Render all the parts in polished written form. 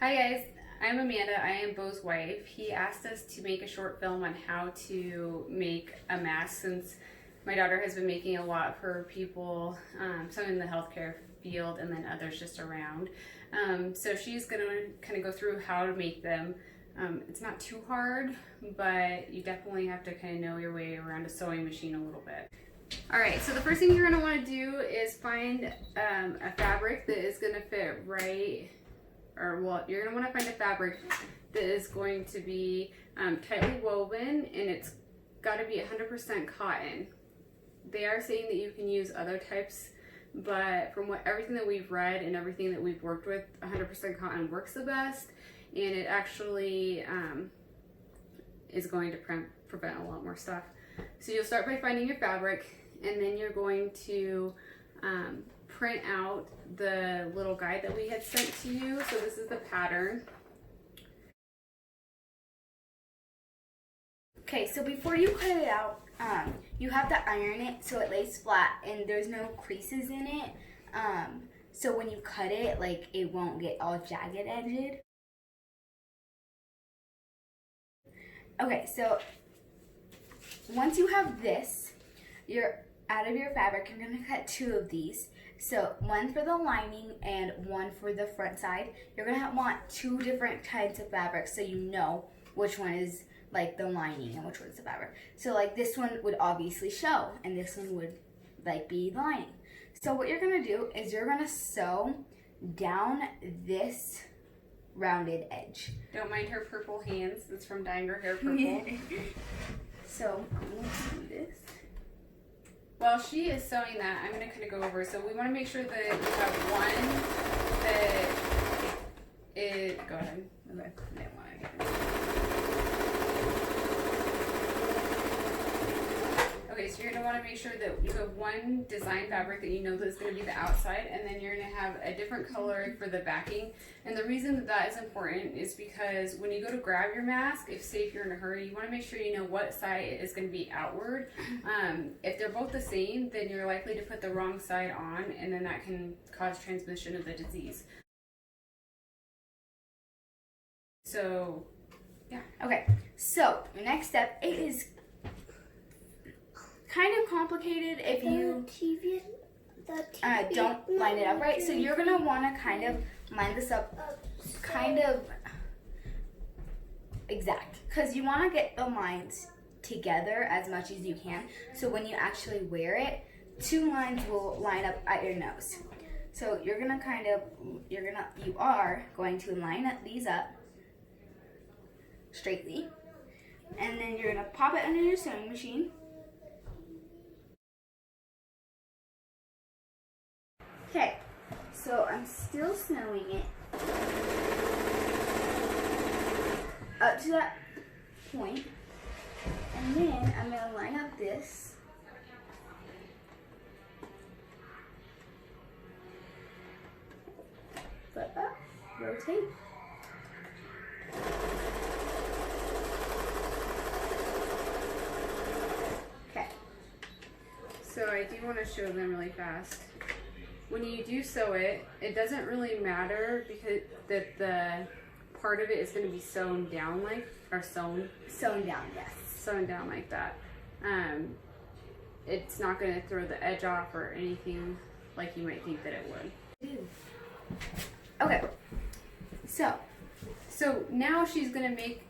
Hi guys, I'm Amanda. I am Bo's wife. He asked us to make a short film on how to make a mask since my daughter has been making a lot for people, some in the healthcare field and then others just around. So she's going to kind of go through how to make them. It's not too hard, but you definitely have to kind of know your way around a sewing machine a little bit. Alright, so the first thing you're going to want to do is find a fabric that is going to fit right. You're going to want to find a fabric that is going to be tightly woven, and it's got to be 100% cotton. They are saying that you can use other types, but from everything that we've read and everything that we've worked with, 100% cotton works the best, and it actually is going to prevent a lot more stuff. So you'll start by finding your fabric, and then you're going to print out the little guide that we had sent to you. So this is the pattern. Okay, so before you cut it out, you have to iron it so it lays flat and there's no creases in it. So when you cut it, like, it won't get all jagged edged. Okay, so once you have this, out of your fabric, you're gonna cut 2 of these. So one for the lining and one for the front side. You're gonna want 2 different kinds of fabric so you know which one is like the lining and which one is the fabric. So like this one would obviously show and this one would like be the lining. So what you're gonna do is you're gonna sew down this rounded edge. Don't mind her purple hands. It's from dyeing her hair purple. So I'm going to do this. While she is sewing that, I'm going to kind of go over. So we want to make sure that you have one that is, go ahead. Okay. I didn't want to get it. Okay, so you're going to want to make sure that you have one design fabric that you know that's going to be the outside, and then you're going to have a different color for the backing. And the reason that that is important is because when you go to grab your mask, if you're in a hurry, you want to make sure you know what side is going to be outward. If they're both the same, then you're likely to put the wrong side on, and then that can cause transmission of the disease. So, yeah. Okay, so the next step, it is kind of complicated if you don't line it up right. So you're going to want to kind of line this up kind of exact, because you want to get the lines together as much as you can. So when you actually wear it, 2 lines will line up at your nose. So you are going to line these up straightly, and then you're going to pop it under your sewing machine. Okay, so I'm still sewing it up to that point, and then I'm going to line up this. Flip up, rotate. Okay. So I do want to show them really fast. When you do sew it, it doesn't really matter because the part of it is going to be sewn down like that. It's not going to throw the edge off or anything like you might think that it would. Okay, so now she's going to make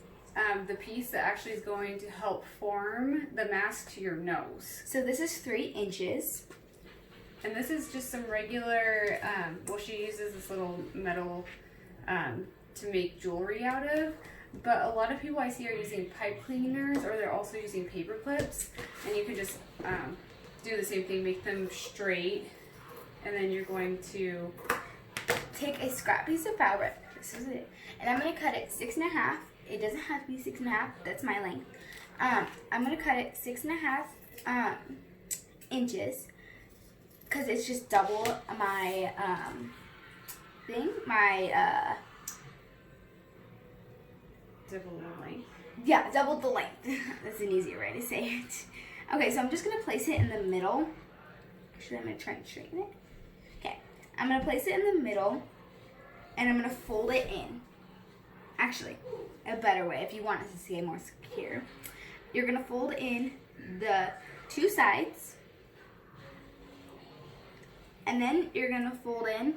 the piece that actually is going to help form the mask to your nose. So this is 3 inches. And this is just some regular, she uses this little metal to make jewelry out of. But a lot of people I see are using pipe cleaners, or they're also using paper clips. And you can just do the same thing, make them straight. And then you're going to take a scrap piece of fabric. This is it. And I'm going to cut it 6.5. It doesn't have to be 6.5. That's my length. I'm going to cut it 6.5 inches. Because it's just double my double the length. Yeah, double the length. That's an easier way to say it. Okay, so I'm just going to place it in the middle. Actually, I'm going to try and straighten it. Okay, I'm going to place it in the middle, and I'm going to fold it in. actually, a better way, if you want it to stay more secure, you're gonna fold in the two sides, and then you're gonna fold in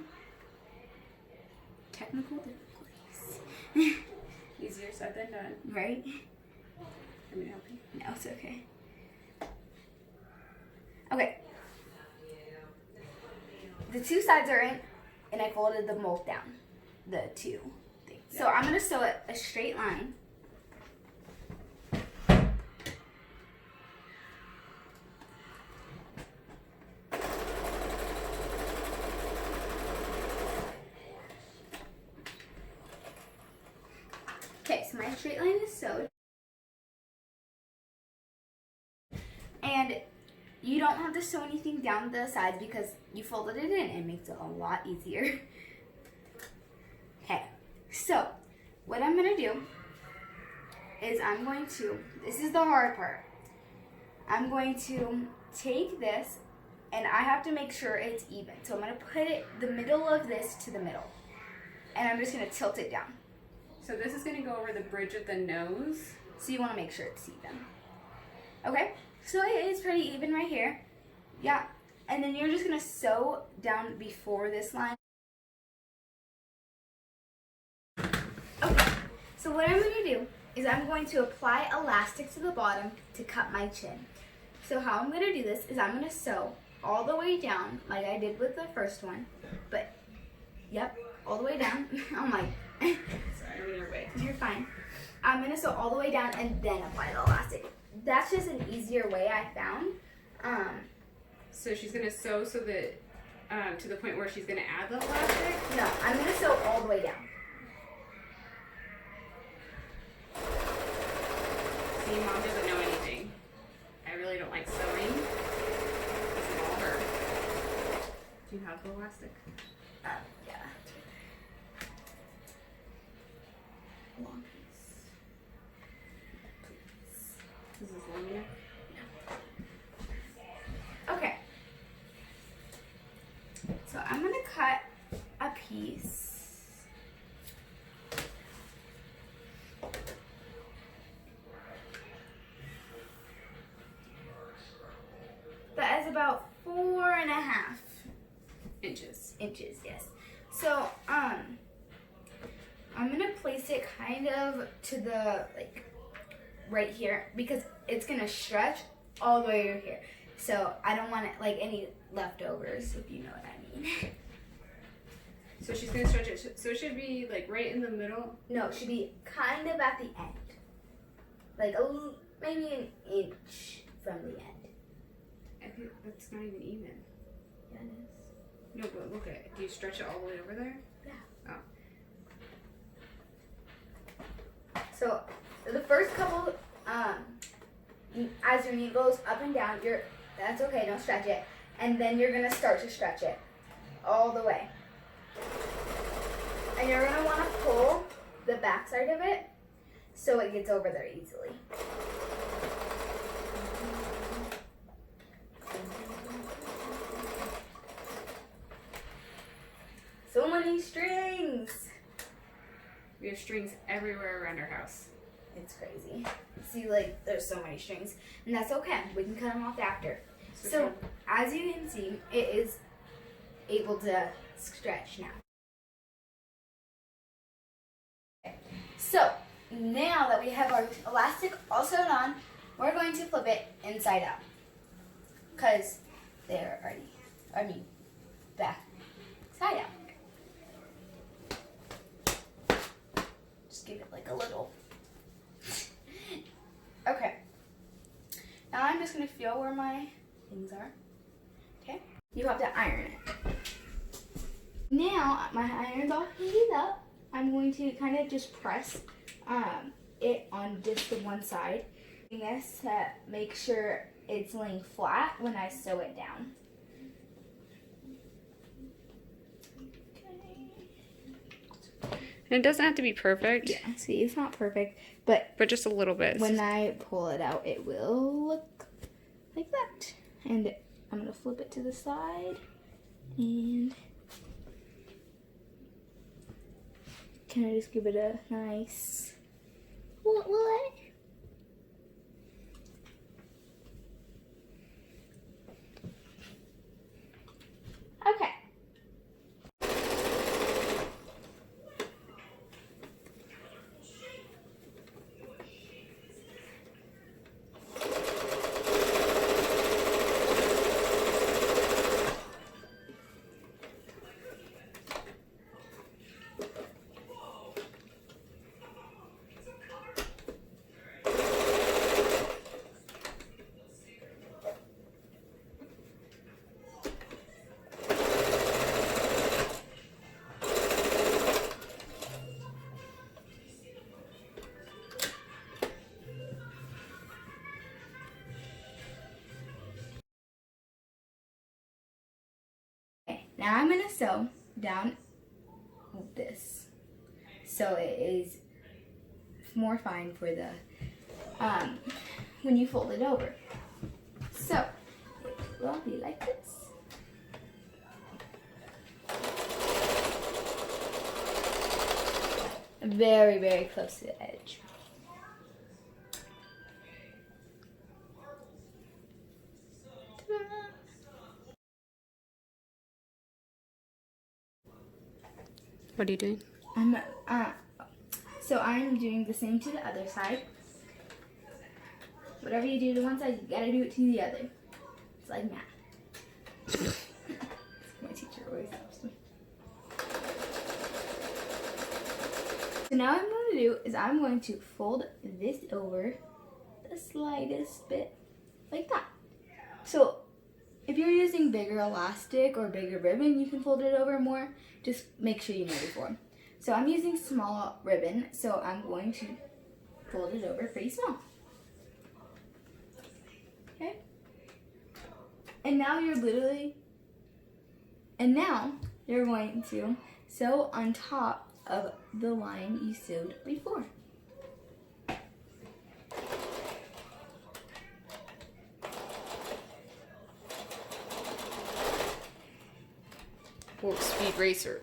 technical difficulties. Easier said than done. Right? Let me help you. No, it's okay. Okay. The two sides are in, and I folded them both down. The two things. So I'm gonna sew it a straight line. Okay, so my straight line is sewed. And you don't have to sew anything down the sides because you folded it in. It makes it a lot easier. Okay, so what I'm going to do is this is the hard part. I'm going to take this and I have to make sure it's even. So I'm going to put the middle of this to the middle. And I'm just going to tilt it down. So this is going to go over the bridge of the nose. So you want to make sure it's even. Okay, so it is pretty even right here. Yeah, and then you're just going to sew down before this line. Okay, so what I'm going to do is I'm going to apply elastic to the bottom to cut my chin. So how I'm going to do this is I'm going to sew all the way down like I did with the first one. But, yep, all the way down. I'm like... Sorry, I'm in your way. You're fine. I'm going to sew all the way down and then apply the elastic. That's just an easier way I found. So she's going to sew so that, to the point where she's going to add the elastic? No, I'm going to sew all the way down. See, Mom doesn't know anything. I really don't like sewing. This is all her. Do you have the elastic? Yeah. Long piece. Please. Is this long enough? Okay. So I'm going to cut a piece. That is about 4.5 Inches. inches, yes. So, I'm gonna place it kind of to the, like, right here because it's gonna stretch all the way over here. So I don't want it, like, any leftovers, if you know what I mean. So she's going to stretch it. So it should be, like, right in the middle? No, it should be kind of at the end. Like, maybe an inch from the end. I think that's not even even. Yeah, it is. No, but look at it. Do you stretch it all the way over there? Yeah. Oh. So the first couple, as your knee goes up and down, that's okay, don't stretch it. And then you're gonna start to stretch it all the way. And you're gonna wanna pull the back side of it so it gets over there easily. So many strings! We have strings everywhere around our house. It's crazy. See, like, there's so many strings. And that's okay. We can cut them off after. So, as you can see, it is able to stretch now. Okay. So, now that we have our elastic all sewed on, we're going to flip it inside out. Because they're already, back side out. Just give it like a little. Okay. Now I'm just going to feel where my things are. Okay. You have to iron it. Now my iron's all heated up. I'm going to kind of just press it on just the one side. This to make sure it's laying flat when I sew it down. And it doesn't have to be perfect. Yeah, see, it's not perfect, but just a little bit. When I pull it out, it will look like that. And I'm going to flip it to the side. And Can I just give it a nice what? Okay. Okay, now I'm gonna sew down this so it is more fine for the when you fold it over. So it will be like this. Very, very close to the edge. Ta-da! What are you doing? So I'm doing the same to the other side. Whatever you do to one side, you gotta do it to the other. It's like math. My teacher always helps me. So now what I'm going to do is I'm going to fold this over the slightest bit, like that. So if you're using bigger elastic or bigger ribbon, you can fold it over more. Just make sure you know before. So I'm using small ribbon, so I'm going to fold it over pretty small. Okay? And now you're going to sew on top of the line you sewed before. Whoa, speed racer.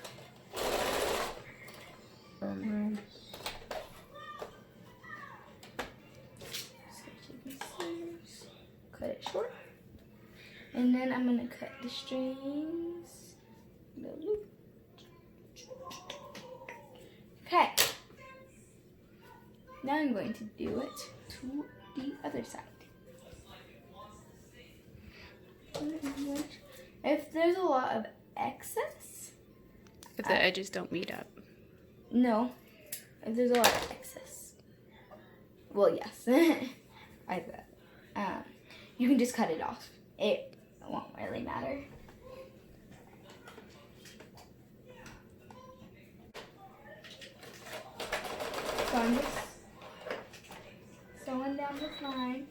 Cut it short. And then I'm going to cut the strings. Okay. Now I'm going to do it to the other side. If there's a lot of excess. If the edges don't meet up. No. If there's a lot of excess. Well, yes. You can just cut it off. It won't really matter. So I'm just sewing down this line.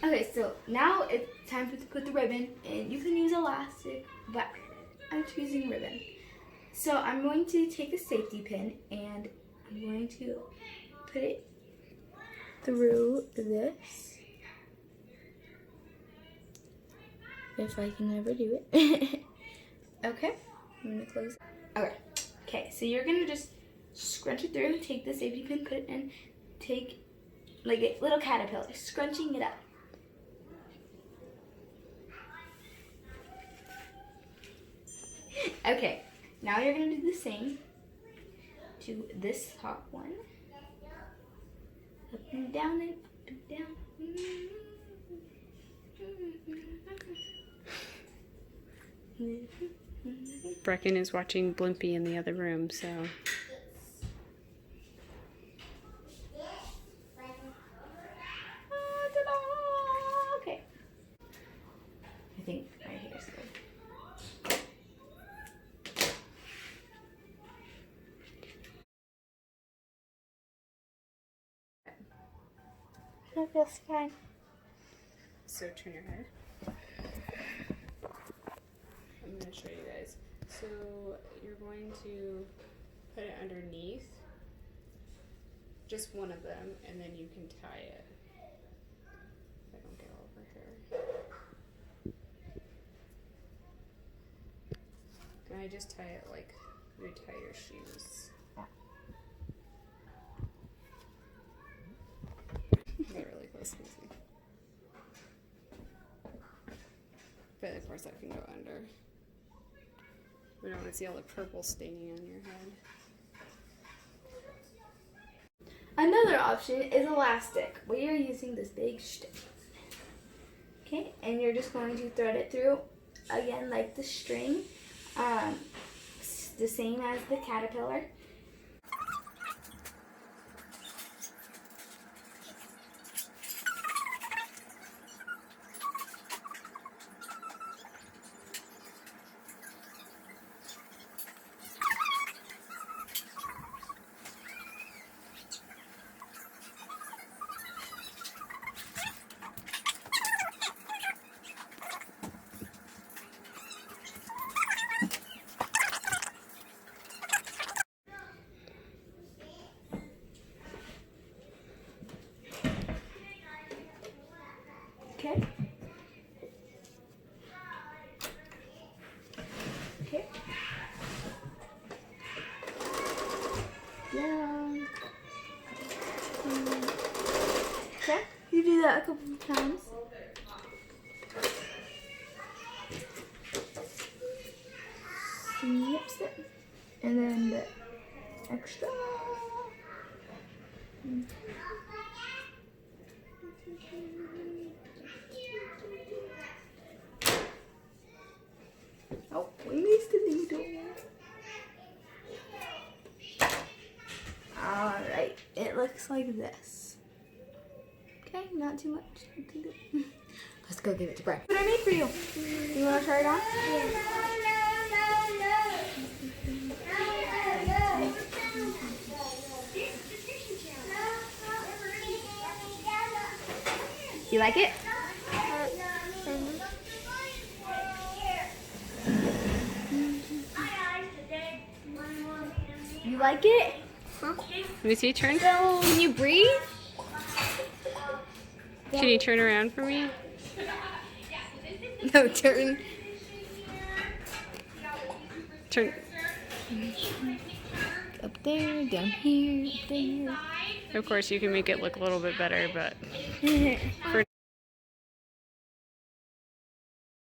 Okay, so now it's time to put the ribbon in. You can use elastic, but I'm choosing ribbon. So I'm going to take a safety pin and I'm going to put it through this. If I can ever do it. Okay, I'm going to close. Okay, so you're going to just scrunch it through and take the safety pin, put it in, take like a little caterpillar, scrunching it up. Okay, now you're going to do the same to this top one. Up and down and up and down. Brecken is watching Blimpie in the other room, so. Okay. I think right here is good. That feels fine. So turn your head. I'm going to show you guys. So you're going to put it underneath, just one of them, and then you can tie it. If I don't get over here. I just tie it like you tie your shoes. Get really close to me. But of course that can go under. We don't want to see all the purple staining on your head. Another option is elastic. We are using this big stick. Okay, and you're just going to thread it through again like the string, the same as the caterpillar. Okay. Okay. Down. Okay. You do that a couple of times. Snip, snip. And then the extra. Oh, we missed the needle. Alright, it looks like this. Okay, not too much. Not too good. Let's go give it to Brian. What do I need for you? You want to try it on? You like it? You like it? Let me see, turn. Can you breathe? Can you turn around for me? No, turn. Turn. Up there, down here, up there. Of course, you can make it look a little bit better, but for